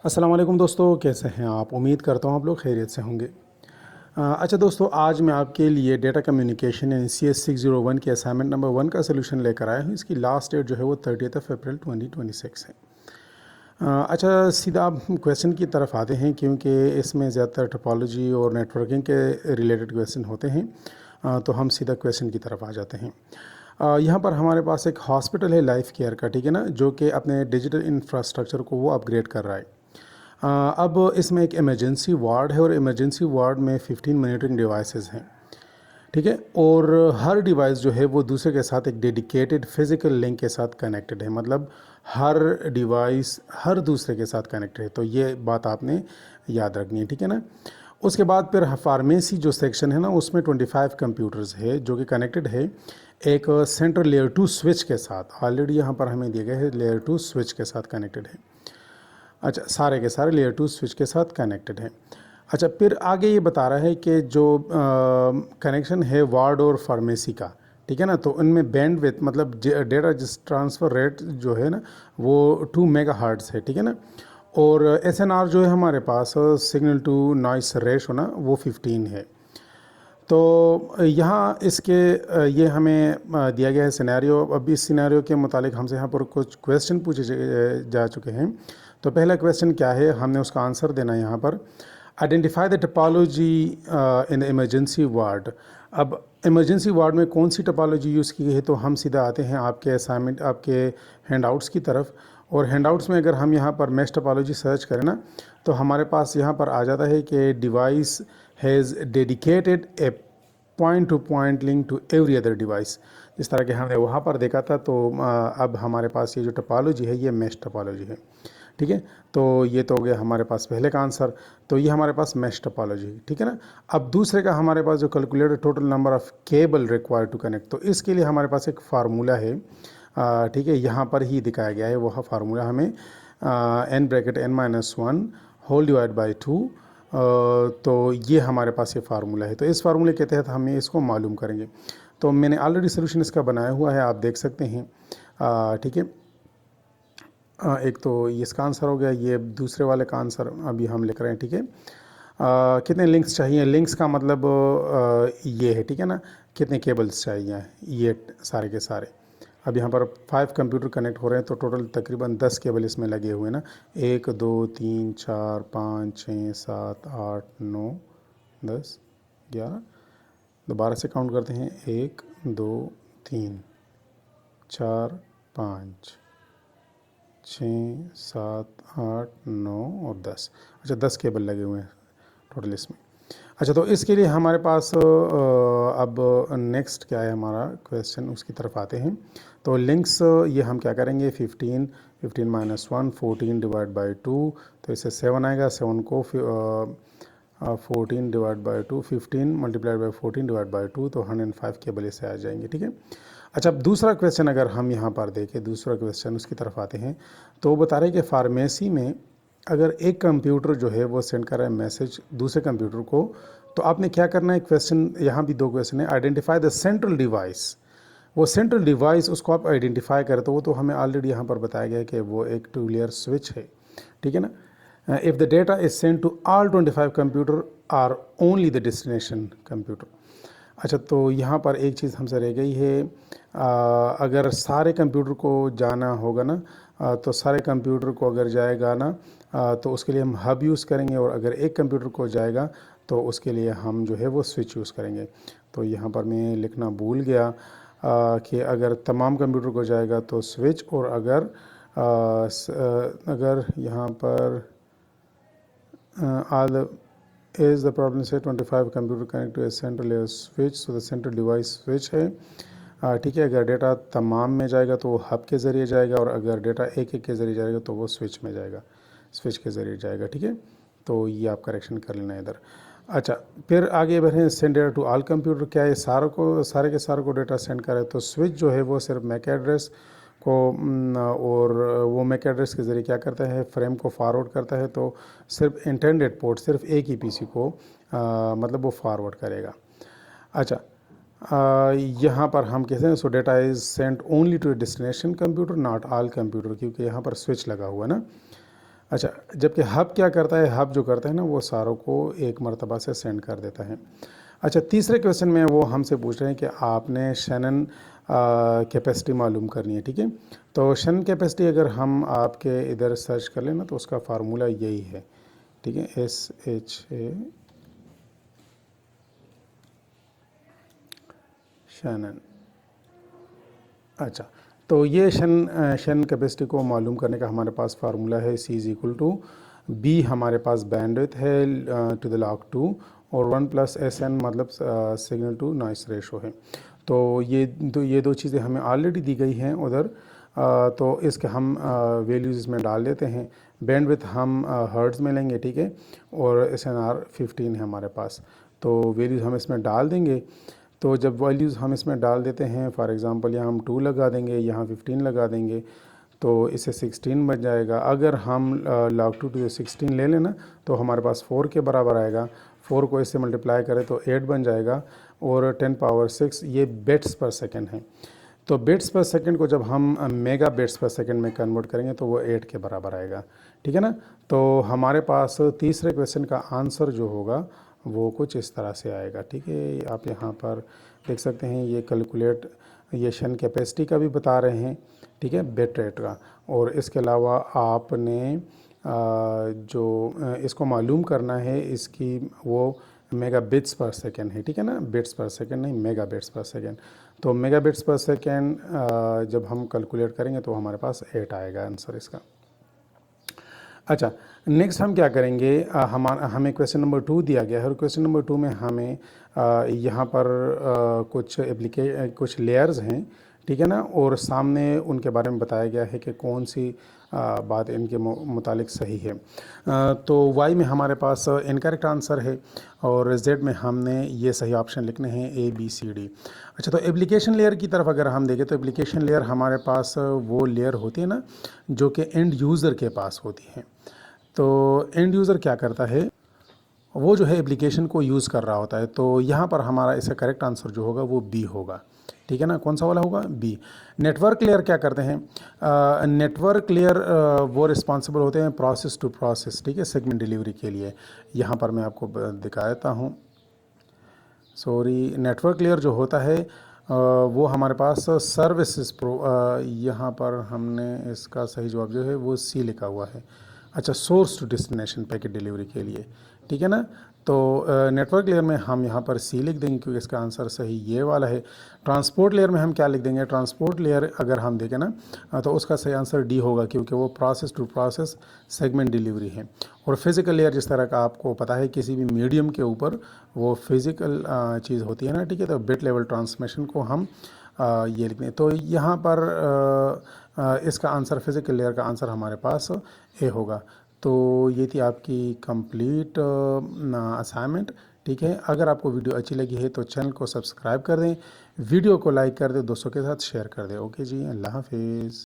अस्सलाम वालेकुम दोस्तों, कैसे हैं आप? उम्मीद करता हूँ आप लोग खैरियत से होंगे। अच्छा दोस्तों, आज मैं आपके लिए डेटा कम्युनिकेशन यानी CS601 के असाइनमेंट नंबर 1 का सलूशन लेकर आया हूँ। इसकी लास्ट डेट जो है वो 30 अप्रैल 2026 है। अच्छा, सीधा आप क्वेश्चन की तरफ आते हैं क्योंकि इसमें ज़्यादातर टोपोलॉजी और नेटवर्किंग के रिलेटेड क्वेश्चन होते हैं। तो हम सीधा क्वेश्चन की तरफ आ जाते हैं। यहाँ पर हमारे पास एक हॉस्पिटल है लाइफ केयर का, ठीक है ना, जो कि अपने डिजिटल इंफ्रास्ट्रक्चर को वो अपग्रेड कर रहा है। अब इसमें एक इमरजेंसी वार्ड है और इमरजेंसी वार्ड में 15 मॉनिटरिंग डिवाइसेस हैं, ठीक है। और हर डिवाइस जो है वो दूसरे के साथ एक डेडिकेटेड फिजिकल लिंक के साथ कनेक्टेड है, मतलब हर डिवाइस हर दूसरे के साथ कनेक्टेड है। तो ये बात आपने याद रखनी है, ठीक है ना। उसके बाद फिर फार्मेसी जो सेक्शन है ना, उसमें 25 कंप्यूटर्स है जो कि कनेक्टेड है एक सेंट्रल लेयर 2 स्विच के साथ। ऑलरेडी यहाँ पर हमें दिए गए है लेयर 2 स्विच के साथ कनेक्टेड है। अच्छा, सारे के सारे लेयर 2 स्विच के साथ कनेक्टेड हैं। अच्छा, फिर आगे ये बता रहा है कि जो कनेक्शन है वार्ड और फार्मेसी का, ठीक है ना, तो उनमें बैंडविड्थ मतलब डेटा जिस ट्रांसफ़र रेट जो है ना वो 2 मेगाहर्ट्ज़ है, ठीक है ना। और SNR जो है हमारे पास सिग्नल टू नॉइस रेशो ना वो 15 है। तो यहाँ इसके ये हमें दिया गया है सिनेरियो। अब इस सिनेरियो के मुतालिक हमसे यहाँ पर कुछ क्वेश्चन पूछे जा चुके हैं। तो पहला क्वेश्चन क्या है, हमने उसका आंसर देना है यहाँ पर। Identify the topology in the emergency ward. अब इमरजेंसी वार्ड में कौन सी टोपोलॉजी यूज़ की गई है, तो हम सीधा आते हैं आपके असाइनमेंट आपके हैंडआउट्स की तरफ। और हैंडआउट्स में अगर हम यहाँ पर मैश टोपोलॉजी सर्च करें ना, तो हमारे पास यहाँ पर आ जाता है कि device has dedicated a point to point link to every other device. जिस तरह के हमने वहाँ पर देखा था, तो अब हमारे पास ये जो टोपोलॉजी है ये मैश टोपोलॉजी है, ठीक है। तो ये तो हो गया हमारे पास पहले का आंसर। तो ये हमारे पास मैश टोपोलॉजी, ठीक है ना। अब दूसरे का हमारे पास जो calculated total number of cable required to connect, तो इसके लिए हमारे पास एक फार्मूला है, ठीक है, यहाँ पर ही दिखाया गया है। वह फार्मूला हमें n (n-1 whole divide by 2, तो ये हमारे पास ये फार्मूला है। तो इस फार्मूले के तहत हम इसको मालूम करेंगे। तो मैंने ऑलरेडी सोल्यूशन इसका बनाया हुआ है, आप देख सकते हैं, ठीक है। एक तो इसका आंसर हो गया, ये दूसरे वाले का आंसर अभी हम लिख रहे हैं, ठीक है। कितने लिंक्स चाहिए, लिंक्स का मतलब ये है, ठीक है ना, कितने केबल्स चाहिए, ये सारे के सारे। अब यहाँ पर 5 कंप्यूटर कनेक्ट हो रहे हैं, तो टोटल तकरीबन 10 केबल इसमें लगे हुए हैं ना। 1 2 3 4 5 6 7 8 9 10 11। दोबारा से काउंट करते हैं, 1 2 3 4 5 6 7 8 9 और 10। अच्छा, 10 केबल लगे हुए हैं टोटल इसमें। अच्छा, तो इसके लिए हमारे पास अब नेक्स्ट क्या है हमारा क्वेश्चन, उसकी तरफ आते हैं। तो लिंक्स ये हम क्या करेंगे, 15 15 - 1 14 डिवाइड बाई 2, तो इससे 7 आएगा। 7 को 14 divide by 2 15 multiplied by 14 divide by 2, तो 105 केबल इससे आ जाएंगे, ठीक है। अच्छा, अब दूसरा क्वेश्चन अगर हम यहाँ पर देखें, दूसरा क्वेश्चन उसकी तरफ आते हैं। तो वो बता रहे हैं कि फार्मेसी में अगर एक कंप्यूटर जो है वो सेंड कर रहा है मैसेज दूसरे कंप्यूटर को, तो आपने क्या करना है, क्वेश्चन यहाँ भी 2 क्वेश्चन है। आइडेंटिफाई द सेंट्रल डिवाइस, वो सेंट्रल डिवाइस उसको आप आइडेंटिफाई करें, तो वो तो हमें ऑलरेडी यहाँ पर बताया गया है कि वो एक 2 लेयर स्विच है, ठीक है ना। If the data is send to all 25 computer are only the destination computer. अच्छा, तो यहाँ पर एक चीज़ हमसे रह गई है, अगर सारे कंप्यूटर को जाना होगा ना, तो सारे कंप्यूटर को अगर जाएगा ना, तो उसके लिए हम हब यूज़ करेंगे, और अगर एक कंप्यूटर को जाएगा तो उसके लिए हम जो है वो स्विच यूज़ करेंगे। तो यहाँ पर मैं लिखना भूल गया कि अगर तमाम कंप्यूटर को जाएगा तो स्विच, और अगर यहाँ पर ऑल is the problem से 25 computer connect to a central layer switch, so the central device switch है, ठीक है। अगर डेटा तमाम में जाएगा तो वो हब के ज़रिए जाएगा, और अगर डेटा एक एक के ज़रिए जाएगा तो वो स्विच में जाएगा, स्विच के ज़रिए जाएगा, ठीक है। तो ये आप करेक्शन कर लेना इधर। अच्छा, फिर आगे बढ़ें, send data to all computer, क्या ये सारे के सारे को डेटा सेंड करे, तो स्विच जो है वो सिर्फ मैक एड्रेस को और वो मैक एड्रेस के ज़रिए क्या करता है, फ्रेम को फॉरवर्ड करता है। तो सिर्फ इंटेंडेड पोर्ट सिर्फ एक ही पीसी को मतलब वो फॉरवर्ड करेगा। अच्छा, यहाँ पर हम कहते हैं so data is sent only to destination computer not all computer, क्योंकि यहाँ पर स्विच लगा हुआ है ना। अच्छा, जबकि हब क्या करता है, हब जो करता है ना वो सारों को एक मरतबा से सेंड कर देता है। अच्छा, तीसरे क्वेश्चन में वो हमसे पूछ रहे हैं कि आपने शैनन कैपेसिटी मालूम करनी है, ठीक है। तो शैनन कैपेसिटी अगर हम आपके इधर सर्च कर लें ना तो उसका फार्मूला यही है, ठीक है, SHA शैनन। अच्छा, तो ये शैनन कैपेसिटी को मालूम करने का हमारे पास फार्मूला है C=B, हमारे पास बैंडविड्थ है टू द लॉग 2 और 1+SN मतलब सिग्नल टू नॉइस रेशो है। तो ये दो चीज़ें हमें ऑलरेडी दी गई हैं उधर। तो इसके हम वैल्यूज़ इसमें डाल देते हैं। बैंडविड्थ हम हर्ट्ज़ में लेंगे, ठीक है, और SNR 15 है हमारे पास। तो वैल्यूज़ हम इसमें डाल देंगे। तो जब वैल्यूज़ हम इसमें डाल देते हैं, फॉर एग्ज़ाम्पल यहाँ हम 2 लगा देंगे, यहाँ 15 लगा देंगे, तो इससे 16 बन जाएगा। अगर हम log 2 to 16 ले लेना तो हमारे पास 4 के बराबर आएगा। 4 को इससे मल्टीप्लाई करें तो 8 बन जाएगा और 10⁻6 ये बिट्स पर सेकंड है। तो बिट्स पर सेकंड को जब हम मेगा बिट्स पर सेकंड में कन्वर्ट करेंगे तो वो 8 के बराबर आएगा, ठीक है ना। तो हमारे पास तीसरे क्वेश्चन का आंसर जो होगा वो कुछ इस तरह से आएगा, ठीक है। आप यहाँ पर देख सकते हैं ये कैलकुलेट, ये शैनन कैपेसिटी का भी बता रहे हैं, ठीक है, बिट रेट का। और इसके अलावा आपने इसको मालूम करना है इसकी वो मेगा बिट्स पर सेकेंड है, ठीक है ना, बिट्स पर सेकेंड नहीं, मेगा बिट्स पर सेकेंड। तो मेगा बिट्स पर सेकेंड जब हम कैलकुलेट करेंगे तो हमारे पास 8 आएगा आंसर इसका। अच्छा, नेक्स्ट हम क्या करेंगे, हमें क्वेश्चन नंबर 2 दिया गया है और क्वेश्चन नंबर 2 में हमें यहाँ पर कुछ लेयर्स हैं, ठीक है ना, और सामने उनके बारे में बताया गया है कि कौन सी बात इनके मुतालिक सही है। तो वाई में हमारे पास इनकरेक्ट आंसर है और जेड में हमने ये सही ऑप्शन लिखने हैं ABCD। अच्छा, तो एप्लीकेशन लेयर की तरफ अगर हम देखें तो एप्लीकेशन लेयर हमारे पास वो लेयर होती है ना जो कि एंड यूज़र के पास होती है। तो एंड यूज़र क्या करता है, वो जो है एप्लीकेशन को यूज़ कर रहा होता है। तो यहाँ पर हमारा इसका करेक्ट आंसर जो होगा वो बी होगा, ठीक है ना। कौन सा वाला होगा, बी। नेटवर्क लेयर क्या करते हैं, नेटवर्क लेयर वो रिस्पॉन्सिबल होते हैं प्रोसेस टू प्रोसेस, ठीक है, सेगमेंट डिलीवरी के लिए। यहाँ पर मैं आपको दिखा देता हूँ, सॉरी, नेटवर्क लेयर जो होता है वो हमारे पास सर्विसेज यहाँ पर हमने इसका सही जवाब जो है वो सी लिखा हुआ है। अच्छा, source to destination packet delivery के लिए, ठीक है ना। तो नेटवर्क लेयर में हम यहाँ पर सी लिख देंगे क्योंकि इसका आंसर सही ये वाला है। ट्रांसपोर्ट लेयर में हम क्या लिख देंगे, ट्रांसपोर्ट लेयर अगर हम देखें ना तो उसका सही आंसर डी होगा क्योंकि वो process to process segment delivery है। और फिज़िकल लेयर जिस तरह का आपको पता है किसी भी मीडियम के ऊपर वो फिज़िकल चीज़ होती है ना, ठीक है, तो बिट लेवल ट्रांसमिशन को हम ये लिखते हैं। तो यहाँ पर इसका आंसर फिज़िकल लेयर का आंसर हमारे पास ए होगा। तो ये थी आपकी कंप्लीट असाइनमेंट, ठीक है। अगर आपको वीडियो अच्छी लगी है तो चैनल को सब्सक्राइब कर दें, वीडियो को लाइक कर दें, दोस्तों के साथ शेयर कर दें। ओके जी, अल्लाह हाफिज़।